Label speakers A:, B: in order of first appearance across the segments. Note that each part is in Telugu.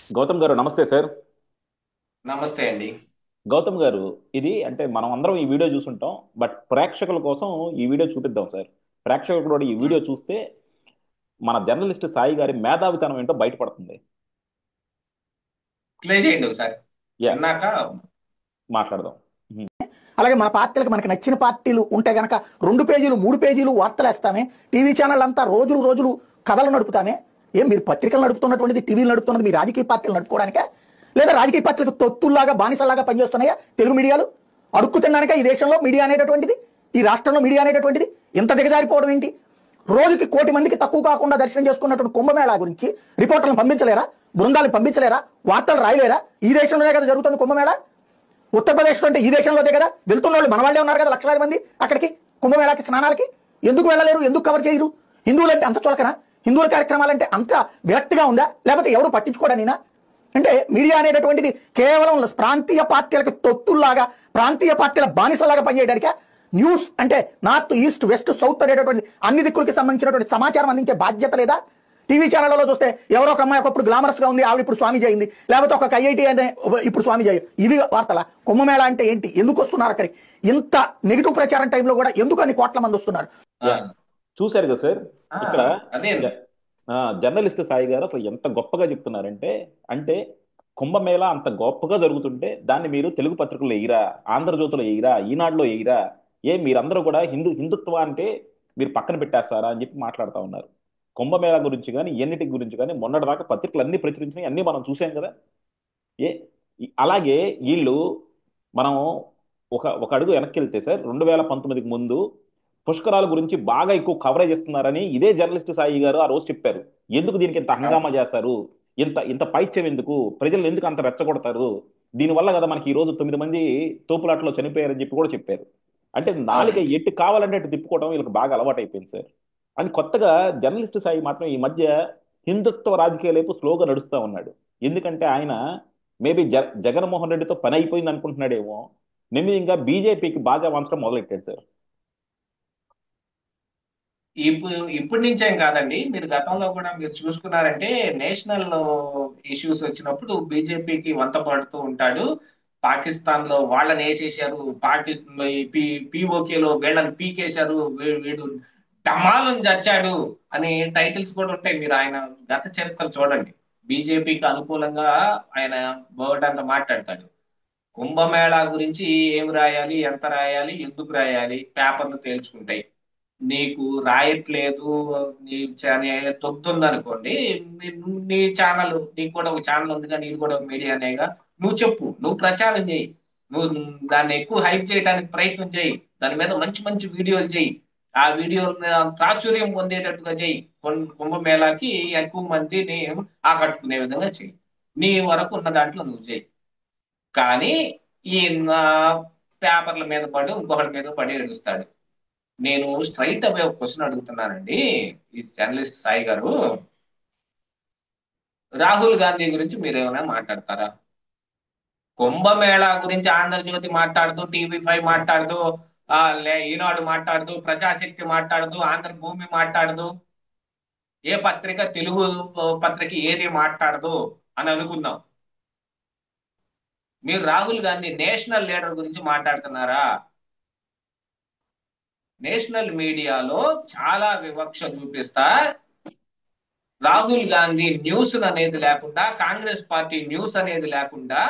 A: గౌతమ్ గారు నమస్తే సార్.
B: నమస్తే అండి.
A: గౌతమ్ గారు, ఇది అంటే మనం అందరం ఈ వీడియో చూసుంటాం. బట్ ప్రేక్షకుల కోసం ఈ వీడియో చూపిద్దాం సార్. ప్రేక్షకులు కూడా ఈ
B: ఉమ్,
A: వీడియో చూస్తే మన జర్నలిస్ట్ సాయి గారి మేధావితనం ఏంటో బయటపడుతుంది.
B: ప్లే చేయండి ఒకసారి.
A: యా,
B: విన్నాక
A: మాట్లాడదాం. ఉమ్.
C: అలాగే మన పార్టీలకు మనకి నచ్చిన పార్టీలు ఉంటే గనక 2 పేజీలు 3 పేజీలు వార్తలు వేస్తామే. టీవీ ఛానల్ అంతా రోజులు రోజులు కథలు నడుపుతామే. ఏం మీరు పత్రికలు నడుపుతున్నటువంటిది, టీవీలు నడుపుతున్నది మీ రాజకీయ పార్టీలు నడుపుకోవడానికే, లేదా రాజకీయ పార్టీలకు తొత్తుల్లాగా బానిసల్లాగా పనిచేస్తున్నాయా తెలుగు మీడియాలు? అడుక్కు తినడానికే ఈ దేశంలో మీడియా అనేటటువంటిది, ఈ రాష్ట్రంలో మీడియా అనేటటువంటిది ఇంత దిగజారిపోవడం ఏంటి? రోజుకి 1 కోటి మందికి తక్కువ కాకుండా దర్శనం చేసుకున్నటువంటి కుంభమేళా గురించి రిపోర్టర్లను పంపించలేరా? బృందాలను పంపించలేరా? వార్తలు రాయలేరా? ఈ దేశంలోనే కదా జరుగుతుంది కుంభమేళా. ఉత్తరప్రదేశ్ అంటే ఈ దేశంలోదే కదా. వెళ్తున్న వాళ్ళు మన వాళ్ళే ఉన్నారు కదా, లక్షలాది మంది అక్కడికి కుంభమేళాకి స్నానాలకి. ఎందుకు వెళ్ళలేరు? ఎందుకు కవర్ చేయరు? హిందువులంటే అంత చులకనా? హిందువుల కార్యక్రమాలంటే అంత విరక్తిగా ఉందా? లేకపోతే ఎవరు పట్టించుకోవడానినా? అంటే మీడియా అనేటటువంటిది కేవలం ప్రాంతీయ పార్టీలకు తొత్తుల్లాగా, ప్రాంతీయ పార్టీల బానిసలాగా పనిచేయడానిక? న్యూస్ అంటే నార్త్ ఈస్ట్ వెస్ట్ సౌత్ అనేటటువంటి అన్ని దిక్కులకి సంబంధించినటువంటి సమాచారం అందించే బాధ్యత లేదా? టీవీ ఛానళ్లలో చూస్తే ఎవరో ఒక అమ్మాయి ఒకప్పుడు గ్లామరస్ గా ఉంది, ఆవిడ ఇప్పుడు స్వామీజీ అయింది, లేకపోతే ఒక ఐఐటి అనే ఇప్పుడు స్వామీజీ అయ్యి. ఇవి వార్తల? కుంభమేళ అంటే ఏంటి? ఎందుకు వస్తున్నారు అక్కడికి? ఇంత నెగిటివ్ ప్రచారం టైంలో కూడా ఎందుకు అన్ని కోట్ల మంది వస్తున్నారు?
B: ఆ,
A: యా, చూశారు కదా సార్.
B: ఆ,
A: ఇక్కడ
B: అదే
A: జ- జర్నలిస్ట్ సాయి గారు అసలు ఎంత గొప్పగా చెప్తున్నారంటే, అంటే కుంభమేళా అంత గొప్పగా జరుగుతుంటే దాన్ని మీరు తెలుగు పత్రికల్లో వేయరా, ఆంధ్రజ్యోతిలో వేయరా, ఈనాడులో వేయరా? మీరందరూ కూడా హిందుత్వ అంటే మీరు పక్కన పెట్టేస్తారా అని చెప్పి మాట్లాడుతూ ఉన్నారు. కుంభమేళా గురించి కానీ ఎన్నిటి గురించి కానీ మొన్నటిదాకా పత్రికలు అన్ని ప్రచురించినాయి, అన్ని మనం చూసాం కదా. ఏ అలాగే వీళ్ళు, మనం ఒక అడుగు వెనక్కి వెళ్తే సార్, 2019కి ముందు పుష్కరాల గురించి బాగా ఎక్కువ కవరేజ్ ఇస్తున్నారని ఇదే జర్నలిస్ట్ సాయి గారు ఆ రోజు చెప్పారు. ఎందుకు దీనికి ఇంత హంగామా చేస్తారు, ఇంత ఇంత పైత్యం ఎందుకు, ప్రజలు ఎందుకు అంత రెచ్చగొడతారు, దీనివల్ల కదా మనకి ఈ రోజు 9 మంది తోపులాట్లో చనిపోయారని చెప్పి కూడా చెప్పారు. అంటే నాలుక
B: అవునండి.
A: ఎటు కావాలంటే అటు తిప్పుకోవడం వీళ్ళకి బాగా అలవాటైపోయింది సార్. అని కొత్తగా జర్నలిస్ట్ సాయి మాత్రం ఈ మధ్య హిందుత్వ రాజకీయ వైపు స్లోగా నడుస్తూ ఉన్నాడు. ఎందుకంటే ఆయన మేబీ జగన్మోహన్ రెడ్డితో పని అయిపోయింది అనుకుంటున్నాడేమో, నెమ్మదిగా బీజేపీకి బాగా వంచడం మొదలెట్టాడు సార్.
B: ఇప్పటి నుంచేం కాదండి, మీరు గతంలో కూడా మీరు చూసుకున్నారంటే నేషనల్ ఇష్యూస్ వచ్చినప్పుడు బీజేపీకి వంత పడుతూ ఉంటాడు. పాకిస్తాన్ లో వాళ్ళని వేసేసారు, పాకిస్తాన్ పిఓకేలో వీళ్ళని పీకేశారు, వీడు డమాలను చచ్చాడు అని టైటిల్స్ కూడా ఉంటాయి. మీరు ఆయన గత చరిత్ర చూడండి. బీజేపీకి అనుకూలంగా ఆయన బోర్డు అంతా మాట్లాడతాడు. కుంభమేళా గురించి ఏం రాయాలి, ఎంత రాయాలి, ఎందుకు రాయాలి, పేపర్లు తేల్చుకుంటాయి. నీకు రాయట్లేదు, నీ తొత్తుంది అనుకోండి. నీ ఛానల్, నీకు కూడా ఒక ఛానల్ ఉందిగా, నీది కూడా ఒక మీడియానేగా, నువ్వు చెప్పు, నువ్వు ప్రచారం చేయి, నువ్వు దాన్ని ఎక్కువ హైప్ చేయడానికి ప్రయత్నం చేయి, దాని మీద మంచి మంచి వీడియోలు చేయి, ఆ వీడియోలు ప్రాచుర్యం పొందేటట్టుగా చేయి, కుంభమేళాకి ఎక్కువ మందిని ఆకట్టుకునే విధంగా చేయి, నీ వరకు ఉన్న దాంట్లో నువ్వు చేయి. కానీ ఈ నా పేపర్ల మీద పడి ఇంకొకరి మీద పడి ఏడుస్తాడు. నేను స్ట్రైట్ అవే ఒక క్వశ్చన్ అడుగుతున్నానండి, ఈ జర్నలిస్ట్ సాయి గారు. రాహుల్ గాంధీ గురించి మీరు ఏమైనా మాట్లాడతారా? కుంభమేళా గురించి ఆంధ్రజ్యోతి మాట్లాడుతూ, టీవీ 5 మాట్లాడుతూ, ఈనాడు మాట్లాడుతూ, ప్రజాశక్తి మాట్లాడుతూ, ఆంధ్రభూమి మాట్లాడదు, ఏ పత్రిక, తెలుగు పత్రిక ఏది మాట్లాడదు అని అనుకుందాం. మీరు రాహుల్ గాంధీ నేషనల్ లీడర్ గురించి మాట్లాడుతున్నారా? నేషనల్ మీడియాలో చాలా వివక్ష చూపిస్తా, రాహుల్ గాంధీ న్యూస్ అనేది లేకుండా, కాంగ్రెస్ పార్టీ న్యూస్ అనేది లేకుండా,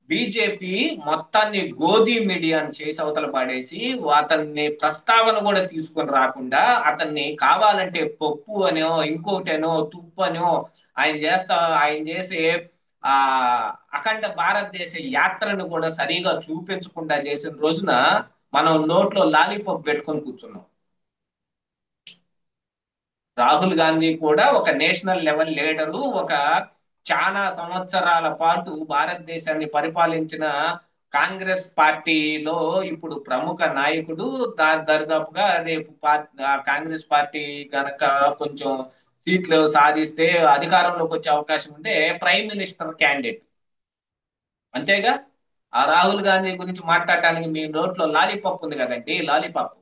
B: బీజేపీ మొత్తాన్ని గోధీ మీడియాని చేసి అవతల పాడేసి, అతన్ని ప్రస్తావన కూడా తీసుకొని రాకుండా, అతన్ని కావాలంటే పప్పు అనో ఇంకోటనో తుప్పు అనో ఆయన చేసే ఆ అఖండ భారతదేశ యాత్రను కూడా సరిగా చూపించకుండా చేసిన రోజున మనం నోట్లో లాలీపాప్ పెట్టుకొని కూర్చున్నాం. రాహుల్ గాంధీ కూడా ఒక నేషనల్ లెవెల్ లీడరు, ఒక చాలా సంవత్సరాల పాటు భారతదేశాన్ని పరిపాలించిన కాంగ్రెస్ పార్టీలో ఇప్పుడు ప్రముఖ నాయకుడు. దరిదాపుగా రేపు కాంగ్రెస్ పార్టీ గనక కొంచెం సీట్లు సాధిస్తే, అధికారంలోకి వచ్చే అవకాశం ఉంటే ప్రైమ్ మినిస్టర్ క్యాండిడేట్. అంతేగా? ఆ రాహుల్ గాంధీ గురించి మాట్లాడటానికి మీ నోట్లో లాలీపాప్ ఉంది కదండి, లాలీపాప్.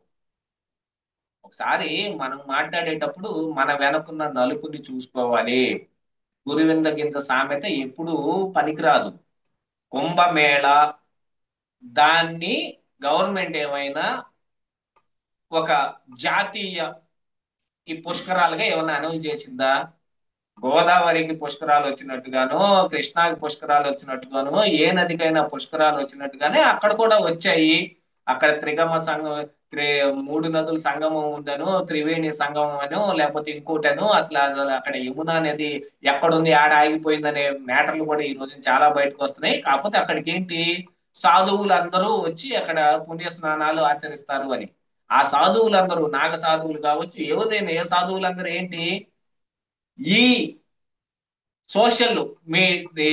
B: ఒకసారి మనం మాట్లాడేటప్పుడు మన వెనకున్న నలుపుని చూసుకోవాలి. గురువింద గింజ సామెత ఎప్పుడు పనికిరాదు. కుంభమేళ దాన్ని గవర్నమెంట్ ఏమైనా ఒక జాతీయ ఈ పుష్కరాలుగా ఏమైనా అనౌన్స్ చేసిందా? గోదావరికి పుష్కరాలు వచ్చినట్టుగానో, కృష్ణాకి పుష్కరాలు వచ్చినట్టుగానో, ఏ నదికైనా పుష్కరాలు వచ్చినట్టుగానే అక్కడ కూడా వచ్చాయి. అక్కడ త్రిగమ సంగం, మూడు నదుల సంగమం ఉందనో, త్రివేణి సంగమం అనో, లేకపోతే ఇంకోటనో, అసలు అక్కడ యమునా నది ఎక్కడుంది, ఆడ ఆగిపోయిందనే మ్యాటర్లు కూడా ఈ రోజు చాలా బయటకు వస్తున్నాయి. కాకపోతే అక్కడికి ఏంటి, సాధువులందరూ వచ్చి అక్కడ పుణ్య స్నానాలు ఆచరిస్తారు అని. ఆ సాధువులందరూ నాగ సాధువులు కావచ్చు, ఏదైనా ఏ సాధువులందరూ ఏంటి, ఈ సోషల్ మీ ఈ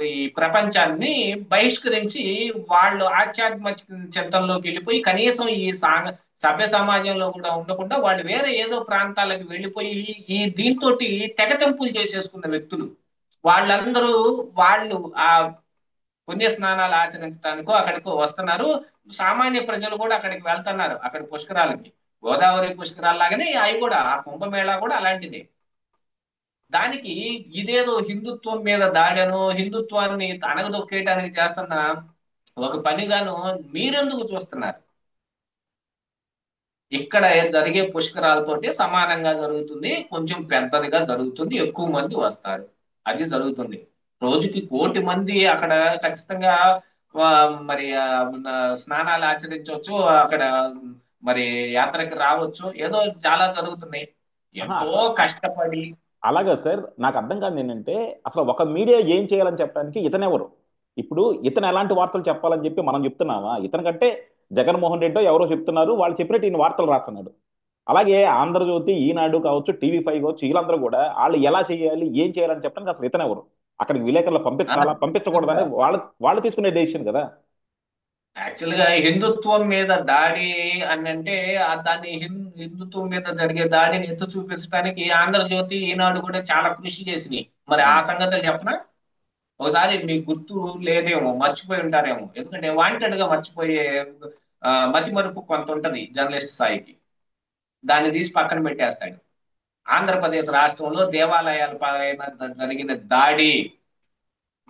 B: ఈ ప్రపంచాన్ని బహిష్కరించి వాళ్ళు ఆధ్యాత్మిక చింతనలోకి వెళ్ళిపోయి కనీసం ఈ సభ్య సమాజంలో కూడా ఉండకుండా వాళ్ళు వేరే ఏదో ప్రాంతాలకు వెళ్ళిపోయి ఈ దీంతో తెగతెంపులు చేసేసుకున్న వ్యక్తులు వాళ్ళందరూ, వాళ్ళు ఆ పుణ్య స్నానాలు ఆచరించడానికో అక్కడికో వస్తున్నారు. సామాన్య ప్రజలు కూడా అక్కడికి వెళ్తున్నారు, అక్కడ పుష్కరాలకి. గోదావరి పుష్కరాలు లాగానే అవి కూడా, ఆ కుంభమేళా కూడా అలాంటిదే. దానికి ఇదేదో హిందుత్వం మీద దాడనో, హిందుత్వాన్ని అణగదొక్కేయడానికి చేస్తున్న ఒక పనిగాను మీరెందుకు చూస్తున్నారు? ఇక్కడ జరిగే పుష్కరాలతోటి సమానంగా జరుగుతుంది, కొంచెం పెద్దదిగా జరుగుతుంది, ఎక్కువ మంది వస్తారు, అది జరుగుతుంది. రోజుకి 1,00,00,000 మంది అక్కడ ఖచ్చితంగా ఆ, మరి స్నానాలు ఆచరించవచ్చు, అక్కడ మరి యాత్రకి రావచ్చు, ఏదో చాలా జరుగుతున్నాయి.
A: ఆహా,
B: ఎంతో కష్టపడి.
A: అలాగా సార్, నాకు అర్థం కాదు ఏంటంటే అసలు ఒక మీడియా ఏం చేయాలని చెప్పడానికి ఇతనెవరు? ఇప్పుడు ఇతను ఎలాంటి వార్తలు చెప్పాలని చెప్పి మనం చెప్తున్నామా? ఇతనికంటే జగన్మోహన్ రెడ్డి ఎవరో చెప్తున్నారు, వాళ్ళు చెప్పినట్టు ఈయన వార్తలు రాస్తున్నాడు. అలాగే ఆంధ్రజ్యోతి, ఈనాడు కావచ్చు, టీవీ 5 కావచ్చు, వీళ్ళందరూ కూడా వాళ్ళు ఎలా చేయాలి, ఏం చేయాలని చెప్పడానికి అసలు ఇతనెవరు? అక్కడికి విలేకరులు పంపించాలా, పంపించకూడదని వాళ్ళు వాళ్ళు తీసుకునే డెసిషన్ కదా.
B: యాక్చువల్ గా హిందుత్వం మీద దాడి అని అంటే దాన్ని హిందుత్వం మీద జరిగే దాడిని ఎత్తు చూపించడానికి ఆంధ్రజ్యోతి, ఈనాడు కూడా చాలా కృషి చేసినాయి. మరి ఆ
A: ఉమ్.
B: సంగతులు చెప్పనా? ఒకసారి మీకు గుర్తు లేదేమో, మర్చిపోయి ఉంటారేమో, ఎందుకంటే వాంటెడ్ గా మర్చిపోయే మతిమరుపు కొంత ఉంటది జర్నలిస్ట్ స్థాయికి. దాన్ని తీసి పక్కన పెట్టేస్తాడు. ఆంధ్రప్రదేశ్ రాష్ట్రంలో దేవాలయాల పైన జరిగిన దాడి,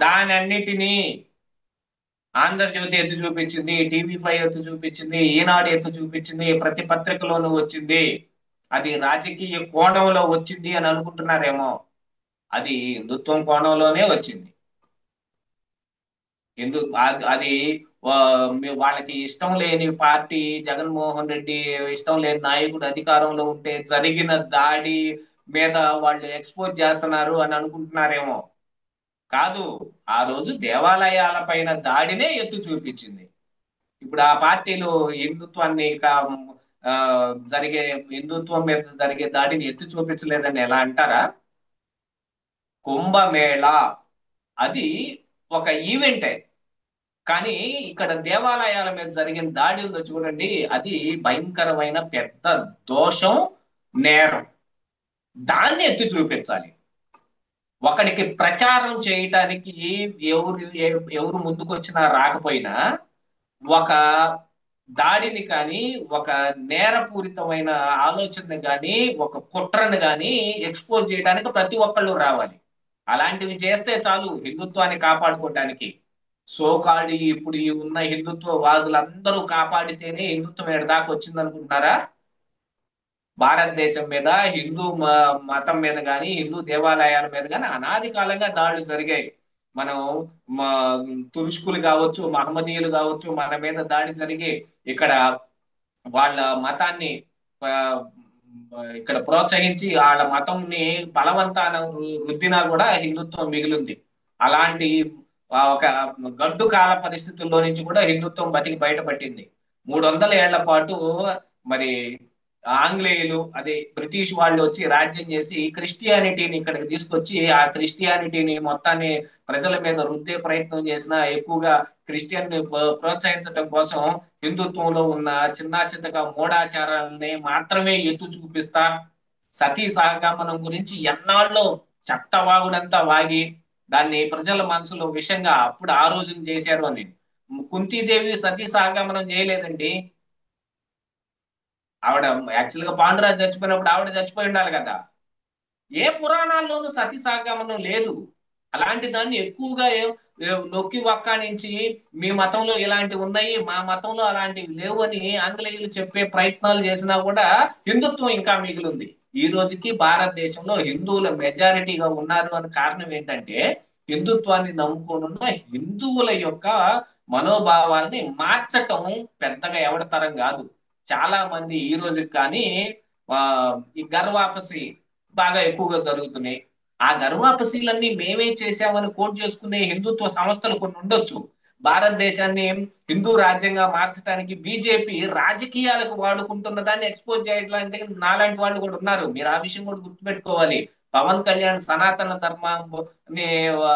B: దాని అన్నిటినీ ఆంధ్రజ్యోతి ఎత్తి చూపించింది, టీవీ 5 ఎత్తు చూపించింది, ఈనాడు ఎత్తు చూపించింది, ప్రతి పత్రికలోనూ వచ్చింది. అది రాజకీయ కోణంలో వచ్చింది అని అనుకుంటున్నారేమో, అది హిందుత్వం కోణంలోనే వచ్చింది. అది వాళ్ళకి ఇష్టం లేని పార్టీ, జగన్మోహన్ రెడ్డి ఇష్టం లేని నాయకుడు అధికారంలో ఉంటే జరిగిన దాడి మీద వాళ్ళు ఎక్స్పోజ్ చేస్తున్నారు అని అనుకుంటున్నారేమో. కాదు, ఆ రోజు దేవాలయాల పైన దాడినే ఎత్తు చూపించింది. ఇప్పుడు ఆ పార్టీలు హిందుత్వాన్ని ఆ, జరిగే హిందుత్వం మీద జరిగే దాడిని ఎత్తి చూపించలేదని ఎలా అంటారా? కుంభమేళ అది ఒక ఈవెంటే, కానీ ఇక్కడ దేవాలయాల మీద జరిగిన దాడి ఉందో చూడండి, అది భయంకరమైన పెద్ద దోషం, నేరం. దాన్ని ఎత్తి చూపించాలి. ఒకడికి ప్రచారం చేయటానికి ఎవరు ఎవరు ముందుకు వచ్చినా రాకపోయినా, ఒక దాడిని కానీ, ఒక నేరపూరితమైన ఆలోచనని కానీ, ఒక కుట్రని కానీ ఎక్స్పోజ్ చేయడానికి ప్రతి ఒక్కళ్ళు రావాలి. అలాంటివి చేస్తే చాలు హిందుత్వాన్ని కాపాడుకోవటానికి. సోకాడి ఇప్పుడు ఈ ఉన్న హిందుత్వ వాదులందరూ కాపాడితేనే హిందుత్వం ఎక్కడి దాకా వచ్చింది అనుకుంటున్నారా? భారతదేశం మీద, మతం మీద కానీ, హిందూ దేవాలయాల మీద కానీ అనాది కాలంగా దాడులు జరిగాయి. మనం మా తురుష్కులు కావచ్చు, మహమ్మదీయులు కావచ్చు, మన మీద దాడి జరిగి ఇక్కడ వాళ్ళ మతాన్ని ఆ, ఇక్కడ ప్రోత్సహించి వాళ్ళ మతంని బలవంతాన రుద్దినా కూడా హిందుత్వం మిగిలింది. అలాంటి ఒక గడ్డు కాల పరిస్థితుల్లో నుంచి కూడా హిందుత్వం బతికి బయటపట్టింది. 300 ఏళ్ల పాటు మరి ఆంగ్లేయులు, అదే బ్రిటిష్ వాళ్ళు వచ్చి రాజ్యం చేసి క్రిస్టియానిటీని ఇక్కడికి తీసుకొచ్చి ఆ క్రిస్టియానిటీని మొత్తాన్ని ప్రజల మీద రుద్దే ప్రయత్నం చేసినా, ఎక్కువగా క్రిస్టియన్ ని ప్రోత్సహించడం కోసం హిందుత్వంలో ఉన్న చిన్న చిన్నగా మూఢాచారాలని మాత్రమే ఎత్తు చూపిస్తా, సతీ సహగమనం గురించి ఎన్నాళ్ళు చట్టవాగుడంతా వాగి దాన్ని ప్రజల మనసులో విషంగా అప్పుడు ఆ రోజున చేశారు అని. కుంతీదేవి సతీ సహగమనం చేయలేదండి. ఆవిడ యాక్చువల్ గా పాండురాజు చచ్చిపోయినప్పుడు ఆవిడ చచ్చిపోయి ఉండాలి కదా. ఏ పురాణాల్లోనూ సతీ సహగమనం లేదు. అలాంటి దాన్ని ఎక్కువగా నొక్కి వక్కానించి మీ మతంలో ఇలాంటివి ఉన్నాయి, మా మతంలో అలాంటివి లేవు అని ఆంగ్లేయులు చెప్పే ప్రయత్నాలు చేసినా కూడా హిందుత్వం ఇంకా మిగిలింది. ఈ రోజుకి భారతదేశంలో హిందువుల మెజారిటీగా ఉన్నారు అని కారణం ఏంటంటే హిందుత్వాన్ని నమ్ముకోనున్న హిందువుల యొక్క మనోభావాల్ని మార్చటం పెద్దగా ఎవరి తరం కాదు. చాలా మంది ఈ రోజుకి కానీ ఆ ఈ గర్వాపసి బాగా ఎక్కువగా జరుగుతున్నాయి. ఆ గర్వాపసీలన్నీ మేమే చేశామని కోట్ చేసుకునే హిందుత్వ సంస్థలు కొన్ని ఉండొచ్చు. భారతదేశాన్ని హిందూ రాజ్యంగా మార్చడానికి బీజేపీ రాజకీయాలకు వాడుకుంటున్న దాన్ని ఎక్స్పోజ్ చేయడానికి నాలాంటి వాళ్ళు కూడా ఉన్నారు. మీరు ఆ విషయం కూడా గుర్తుపెట్టుకోవాలి. పవన్ కళ్యాణ్ సనాతన ధర్మం ఆ,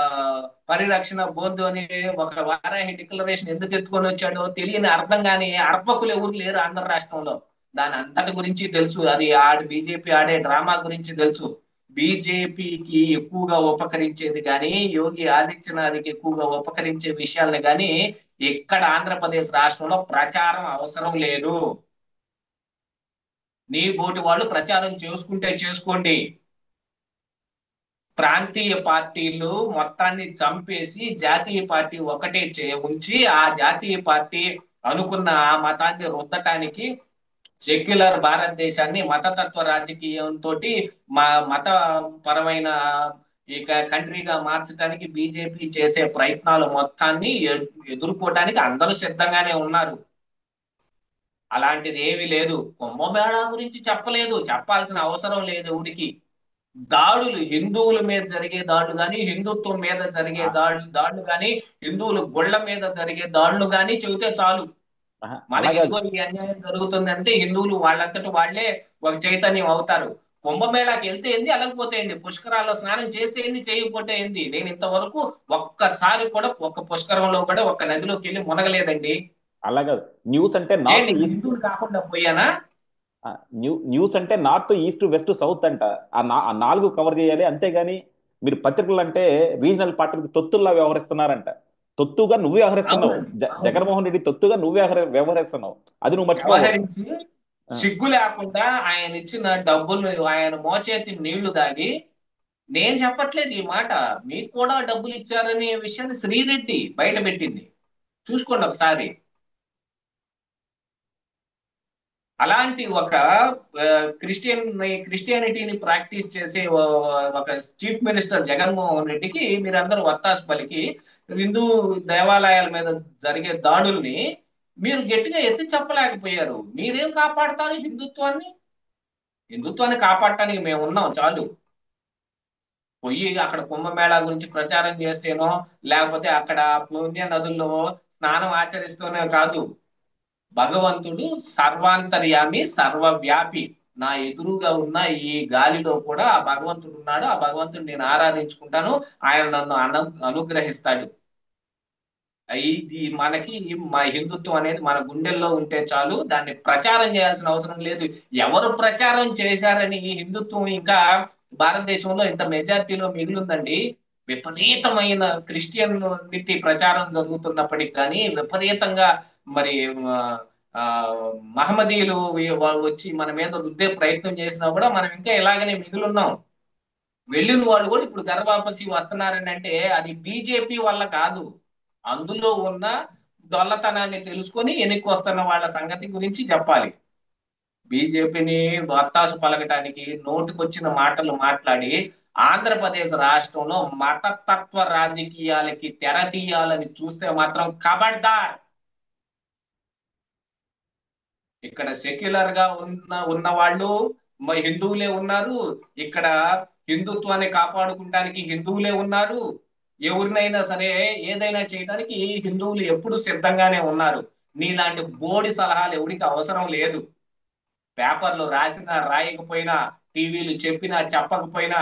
B: పరిరక్షణ బోర్డు అని ఒక వారాహి డిక్లరేషన్ ఎందుకు ఎత్తుకొని వచ్చాడో తెలియని అర్థం కాని అర్పకులు ఎవరు లేరు ఆంధ్ర రాష్ట్రంలో. దాని అంతటి గురించి తెలుసు. అది బీజేపీ ఆడే డ్రామా గురించి తెలుసు. బీజేపీకి ఎక్కువగా ఉపకరించేది కానీ యోగి ఆదిత్యనాథ్కి ఎక్కువగా ఉపకరించే విషయాలను కానీ ఇక్కడ ఆంధ్రప్రదేశ్ రాష్ట్రంలో ప్రచారం అవసరం లేదు. నీ బోటి వాళ్ళు ప్రచారం చేసుకుంటే చేసుకోండి. ప్రాంతీయ పార్టీలు మొత్తాన్ని చంపేసి జాతీయ పార్టీ ఒకటే ఉంచి ఆ జాతీయ పార్టీ అనుకున్న ఆ మతాన్ని రుద్దటానికి సెక్యులర్ భారతదేశాన్ని మతతత్వ రాజకీయంతో మా మత పరమైన ఇక కంట్రీగా మార్చడానికి బీజేపీ చేసే ప్రయత్నాలు మొత్తాన్ని ఎదుర్కోవటానికి అందరూ సిద్ధంగానే ఉన్నారు. అలాంటిది ఏమీ లేదు. కుంభమేళా గురించి చెప్పలేదు, చెప్పాల్సిన అవసరం లేదు ఎవరికి. దాడులు హిందువుల మీద జరిగే దాడులు కానీ హిందుత్వం మీద జరిగే దాడులు కానీ హిందువుల గుళ్ళ మీద జరిగే దాడులు కానీ చెబితే చాలు. మనకి
A: అలాగా
B: ఇదిగో ఈ అన్యాయం జరుగుతుందంటే హిందువులు వాళ్ళంతటి వాళ్లే ఒక చైతన్యం అవుతారు. కుంభమేళాకి వెళ్తే ఏంది, అలగపోతే ఏంది, పుష్కరాల్లో స్నానం చేస్తే ఏంది, చేయకపోతే ఏంది. నేను ఇంతవరకు ఒక్కసారి కూడా ఒక్క పుష్కరంలో కూడా ఒక్క నదిలోకి వెళ్ళి మునగలేదండి.
A: అలాగా న్యూస్ అంటే నార్త్
B: నేను
A: ఈస్ట్,
B: హిందువులు కాకుండా పోయానా?
A: న్యూస్ అంటే నార్త్ ఈస్ట్ వెస్ట్ సౌత్ అంట. ఆ నాలుగు కవర్ చేయాలి. అంతేగాని మీరు పత్రికలు అంటే రీజనల్ పార్టీలకు తొత్తుల్లా వ్యవహరిస్తున్నారంట. తొత్తుగా నువ్వు వ్యవహరిస్తున్నావు.
B: అవునండి, అవును.
A: జగన్మోహన్ రెడ్డి తొత్తుగా నువ్వు వ్యవహరిస్తున్నావు. అది నువ్వు మర్చిపోవాలి.
B: వ్యవహరించి
A: ఆ,
B: సిగ్గు లేకుండా ఆయన ఇచ్చిన డబ్బులు ఆయన మోచేతి నీళ్లు దాగి, నేను చెప్పట్లేదు ఈ మాట, మీకు కూడా డబ్బులు ఇచ్చారనే విషయాన్ని శ్రీరెడ్డి బయట పెట్టింది. చూసుకోండి ఒకసారి. అలాంటి ఒక క్రిస్టియానిటీని ప్రాక్టీస్ చేసే ఒక చీఫ్ మినిస్టర్ జగన్మోహన్ రెడ్డికి మీరందరూ వత్తాసు పలికి హిందూ దేవాలయాల మీద జరిగే దాడుల్ని మీరు గట్టిగా ఎత్తి చెప్పలేకపోయారు. మీరేం కాపాడతారు హిందుత్వాన్ని? హిందుత్వాన్ని కాపాడటానికి మేము ఉన్నాం చాలు. పొయ్యి అక్కడ కుంభమేళా గురించి ప్రచారం చేస్తేనో లేకపోతే అక్కడ పుణ్య నదుల్లో స్నానం ఆచరిస్తూనే కాదు. భగవంతుడు సర్వాంతర్యామి సర్వవ్యాపి. నా ఎదురుగా ఉన్న ఈ గాలిలో కూడా ఆ భగవంతుడు ఉన్నాడు. ఆ భగవంతుడు నేను ఆరాధించుకుంటాను. ఆయన నన్ను అనుగ్రహిస్తాడు. ఇది మనకి మా హిందుత్వం అనేది మన గుండెల్లో ఉంటే చాలు. దాన్ని ప్రచారం చేయాల్సిన అవసరం లేదు. ఎవరు ప్రచారం చేశారని ఈ హిందుత్వం ఇంకా భారతదేశంలో ఇంత మెజారిటీలో మిగిలిందండి. విపరీతమైన క్రిస్టియన్నిటీ ప్రచారం జరుగుతున్నప్పటికి కానీ విపరీతంగా మరి ఆ, ఆ, మహమ్మదీయులు వచ్చి మన మీద రుద్దే ప్రయత్నం చేసినా కూడా మనం ఇంకా ఇలాగనే మిగిలిన్నాం. వెళ్ళిన వాళ్ళు కూడా ఇప్పుడు గర్భాపసి వస్తున్నారని అంటే అది బీజేపీ వల్ల కాదు. అందులో ఉన్న దొల్లతనాన్ని తెలుసుకొని వెనక్కి వస్తున్న వాళ్ళ సంగతి గురించి చెప్పాలి. బీజేపీని వత్తాసు పలకటానికి నోటికొచ్చిన మాటలు మాట్లాడి ఆంధ్రప్రదేశ్ రాష్ట్రంలో మతతత్వ రాజకీయాలకి తెర తీయాలని చూస్తే మాత్రం ఖబర్దార్. ఇక్కడ సెక్యులర్ గా ఉన్న వాళ్ళు హిందువులే ఉన్నారు. ఇక్కడ హిందుత్వాన్ని కాపాడుకుంటానికి హిందువులే ఉన్నారు. ఎవరినైనా సరే ఏదైనా చేయడానికి హిందువులు ఎప్పుడు సిద్ధంగానే ఉన్నారు. నీలాంటి బోడి సలహాలు ఎవరికి అవసరం లేదు. పేపర్లు రాసినా రాయకపోయినా టీవీలు చెప్పినా చెప్పకపోయినా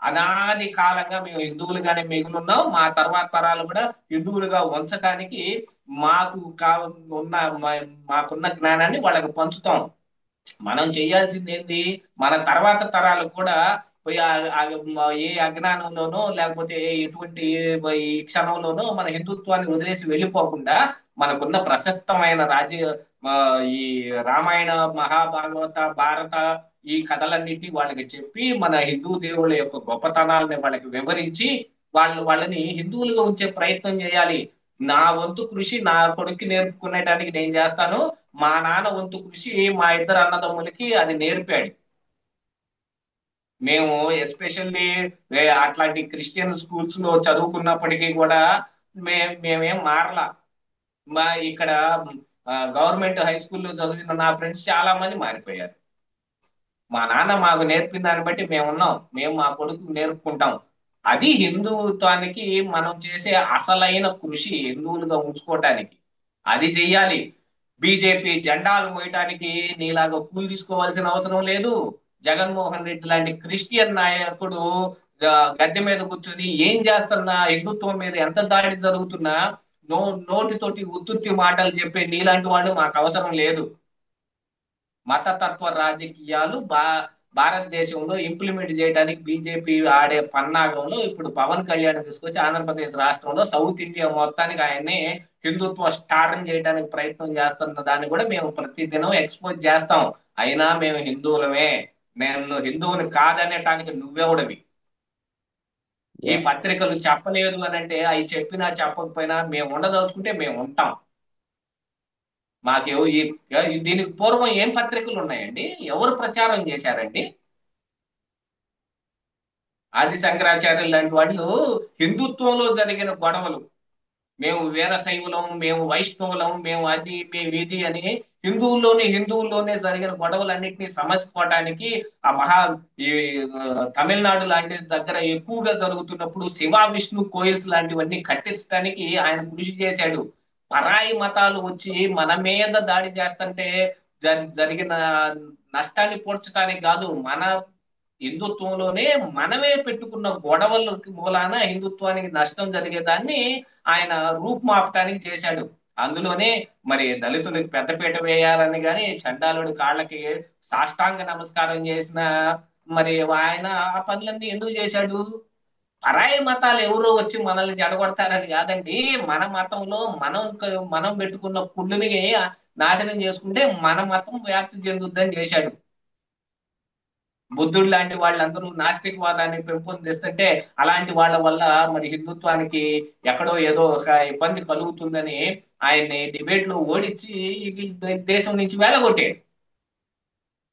B: అనాది కాలంగా మేము హిందువులుగానే మిగులున్నాం. మా తర్వాత తరాలు కూడా హిందువులుగా ఉంచడానికి మాకు ఉన్న మాకున్న జ్ఞానాన్ని వాళ్ళకి పంచుతాం. మనం చేయాల్సింది ఏంటి? మన తర్వాత తరాలు కూడా పోయి ఏ అజ్ఞానంలోనో లేకపోతే ఎటువంటి ఈ క్షణంలోనో మన హిందుత్వాన్ని వదిలేసి వెళ్ళిపోకుండా మనకున్న ప్రశస్తమైన ఈ రామాయణ మహాభాగవత భారత ఈ కథలన్నిటినీ వాళ్ళకి చెప్పి మన హిందూ దేవుళ్ళ యొక్క గొప్పతనాలని వాళ్ళకి వివరించి వాళ్ళని హిందువులుగా ఉంచే ప్రయత్నం చేయాలి. నా వంతు కృషి నా కొడుక్కి నేర్పుకునేటానికి నేను చేస్తాను. మా నాన్న వంతు కృషి మా ఇద్దరు అన్నదమ్ములకి అది నేర్పాడు. మేము ఎస్పెషల్లీ అట్లాంటి క్రిస్టియన్ స్కూల్స్ లో చదువుకున్నప్పటికీ కూడా మేమేం మారలా. మా ఇక్కడ గవర్నమెంట్ హై స్కూల్లో చదివిన నా ఫ్రెండ్స్ చాలా మంది మారిపోయారు. మా నాన్న మాకు నేర్పిన దాన్ని బట్టి మేము ఉన్నాం, మేము మా కొడుకు నేర్పుకుంటాం. అది హిందుత్వానికి మనం చేసే అసలైన కృషి, హిందువులుగా ఉంచుకోవటానికి అది చెయ్యాలి. బీజేపీ జెండాలు మోయటానికి నీలాగా కూలి తీసుకోవాల్సిన అవసరం లేదు. జగన్మోహన్ రెడ్డి లాంటి క్రిస్టియన్ నాయకుడు గద్దె మీద కూర్చొని ఏం చేస్తున్నా, హిందుత్వం మీద ఎంత దాడి జరుగుతున్నా నో నోటితోటి ఉత్తుత్తి మాటలు చెప్పే నీలాంటి వాళ్ళు మాకు అవసరం లేదు. మతతత్వ రాజకీయాలు భారతదేశంలో ఇంప్లిమెంట్ చేయడానికి బీజేపీ ఆడే పన్నాగంలో ఇప్పుడు పవన్ కళ్యాణ్ తీసుకొచ్చి ఆంధ్రప్రదేశ్ రాష్ట్రంలో సౌత్ ఇండియా మొత్తానికి ఆయన్ని హిందుత్వ స్టార్ని చేయడానికి ప్రయత్నం చేస్తున్న దాన్ని కూడా మేము ప్రతిదినం ఎక్స్పోజ్ చేస్తాం. అయినా మేము హిందువులమే, నేను హిందువుని కాదనేటానికి నువ్వెవడవి? ఈ పత్రికలు చెప్పలేదు అని అంటే అవి చెప్పినా చెప్పకపోయినా మేము ఉండదలుచుకుంటే మేము ఉంటాం. మాకు దీనికి పూర్వం ఏం పత్రికలు ఉన్నాయండి? ఎవరు ప్రచారం చేశారండి? ఆది శంకరాచార్యులు లాంటి వాళ్ళు హిందుత్వంలో జరిగిన గొడవలు, మేము వీరశైవులం, మేము వైష్ణవులం, మేము ఇది అని హిందువుల్లోనే జరిగిన గొడవలన్నింటినీ సమసిపోవటానికి ఆ ఈ తమిళనాడు లాంటి దగ్గర ఎక్కువగా జరుగుతున్నప్పుడు శివ విష్ణు కోయిల్స్ లాంటివన్నీ కట్టించడానికి ఆయన కృషి చేశాడు. పరాయి మతాలు వచ్చి మన మీద దాడి చేస్తుంటే జరిగిన నష్టాన్ని పూడ్చడానికి కాదు, మన హిందుత్వంలోనే మనమే పెట్టుకున్న గొడవలకి మూలాన హిందుత్వానికి నష్టం జరిగేదాన్ని ఆయన రూపుమాపటానికి చేశాడు. అందులోనే మరి దళితులకు పెద్దపీట వేయాలని గాని చండాలుడి కాళ్ళకి సాష్టాంగ నమస్కారం చేసిన మరి ఆయన ఆ పనులన్నీ ఎందుకు చేశాడు? పరాయి మతాలు ఎవరో వచ్చి మనల్ని జడగొడతారని కాదండి. మన మతంలో మనం పెట్టుకున్న పుల్లుని నాశనం చేసుకుంటే మన మతం వ్యాప్తి చెందుద్దని చేశాడు. బుద్ధుడు లాంటి వాళ్ళందరూ నాస్తికవాదాన్ని పెంపొందిస్తుంటే అలాంటి వాళ్ళ వల్ల మరి హిందుత్వానికి ఎక్కడో ఏదో ఒక ఇబ్బంది కలుగుతుందని ఆయన్ని డిబేట్ లో ఓడించి దేశం నుంచి వేలగొట్టాడు.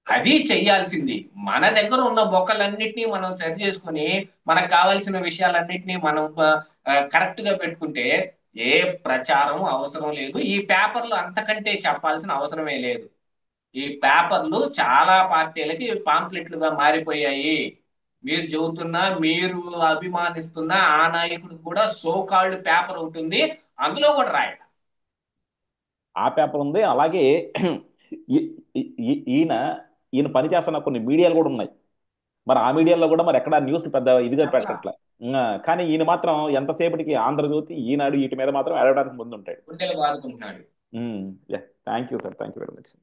B: అది చెయ్యాల్సింది. మన దగ్గర ఉన్న బొక్కలన్నిటినీ మనం సరి చేసుకుని మనకు కావాల్సిన విషయాలన్నిటినీ మనం కరెక్ట్ గా పెట్టుకుంటే ఏ ప్రచారం అవసరం లేదు. ఈ పేపర్లు అంతకంటే చెప్పాల్సిన అవసరమే లేదు. ఈ పేపర్లు చాలా పార్టీలకి పాంప్లెట్లుగా మారిపోయాయి. మీరు చెబుతున్నా, మీరు అభిమానిస్తున్న ఆ నాయకుడు కూడా సోకాల్డ్ పేపర్ ఉంటుంది, అందులో కూడా రాయాలి.
A: ఆ పేపర్ ఉంది. అలాగే ఈయన ఈయన పనిచేస్తున్న కొన్ని మీడియాలు కూడా ఉన్నాయి. మరి ఆ మీడియాలో కూడా మరి ఎక్కడ న్యూస్ పెద్ద ఇదిగా పెట్టట్లే. కానీ ఈయన మాత్రం ఎంతసేపటికి ఆంధ్రజ్యోతి, ఈనాడు వీటి మీద మాత్రం అడగడానికి ముందు ఉంటాడు.
B: గుండెలు బాదుకుంటున్నాడు.
A: Thank you sir, thank you very much.